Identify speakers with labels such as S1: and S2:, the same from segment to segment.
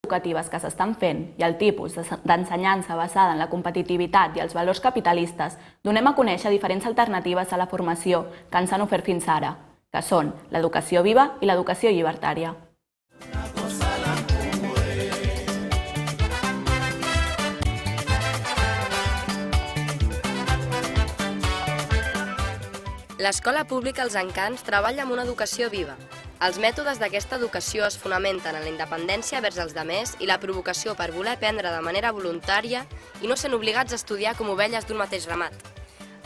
S1: educatives que s'estan fent i el tipus d'ensenyança basada en la competitivitat i els valors capitalistes, donem a conèixer diferents alternatives a la formació que ens han ofert fins ara, que són l'educació viva i l'educació llibertària.
S2: L'escola pública Els Encants treballa amb una educació viva. Els mètodes d'aquesta educació es fonamenten en la independència vers els demés i la provocació per voler aprendre de manera voluntària i no sent obligats a estudiar com ovelles d'un mateix ramat.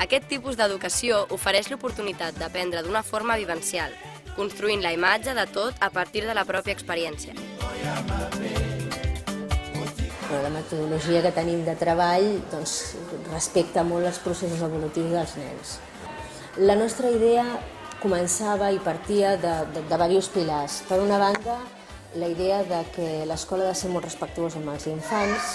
S2: Aquest tipus d'educació ofereix l'oportunitat d'aprendre d'una forma vivencial, construint la imatge de tot a partir de la pròpia experiència.
S3: La metodologia que tenim de treball respecta molt els processos evolutius dels nens. La nostra idea començava i partia de diversos pilars. Per una banda, la idea de que l'escola ha de ser molt respectuosa amb els infants.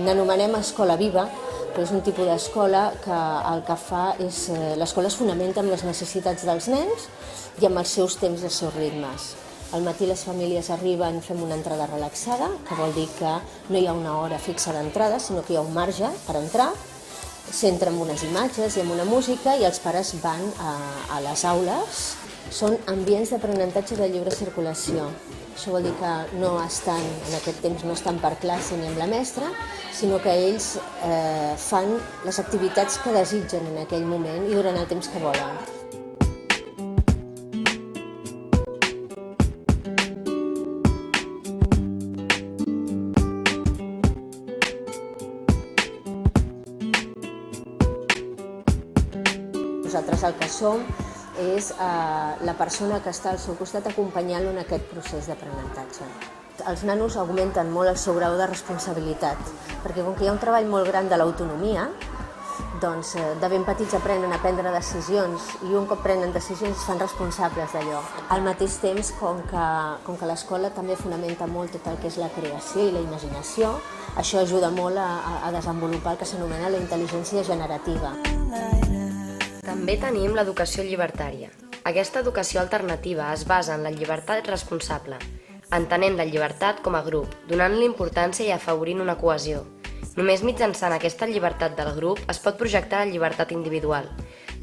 S3: N'anomenem escola viva, però és un tipus d'escola que el que fa és... L'escola es fonamenta en les necessitats dels nens i amb els seus temps i els seus ritmes. Al matí les famílies arriben, fem una entrada relaxada, que vol dir que no hi ha una hora fixa d'entrada, sinó que hi ha un marge per entrar. S'entra amb unes imatges i amb una música i els pares van a les aules. Són ambients d'aprenentatge de lliure circulació. Això vol dir que no estan, en aquest temps no estan per classe ni amb la mestra, sinó que ells fan les activitats que desitgen en aquell moment i durant el temps que volen. Nosaltres el que som és la persona que està al seu costat acompanyant-lo en aquest procés d'aprenentatge. Els nanos augmenten molt el seu grau de responsabilitat, perquè com que hi ha un treball molt gran de l'autonomia, doncs de ben petits aprenen a prendre decisions i un cop prenen decisions es fan responsables d'allò. Al mateix temps, com que l'escola també fonamenta molt tot el que és la creació i la imaginació, això ajuda molt a desenvolupar el que s'anomena la intel·ligència generativa.
S2: També tenim l'educació llibertària. Aquesta educació alternativa es basa en la llibertat responsable, entenent la llibertat com a grup, donant-li importància i afavorint una cohesió. Només mitjançant aquesta llibertat del grup es pot projectar la llibertat individual.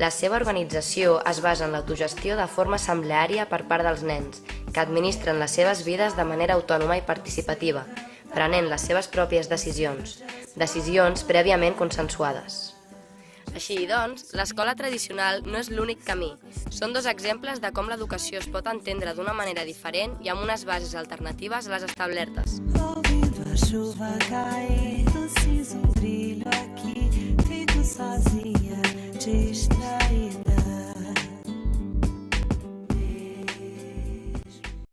S2: La seva organització es basa en l'autogestió de forma assembleària per part dels nens, que administren les seves vides de manera autònoma i participativa, prenent les seves pròpies decisions prèviament consensuades. Així doncs, l'escola tradicional no és l'únic camí. Són dos exemples de com l'educació es pot entendre d'una manera diferent i amb unes bases alternatives a les establertes.
S4: Ouvindo a chuva cair, do siso brilho aqui, fico sozinha,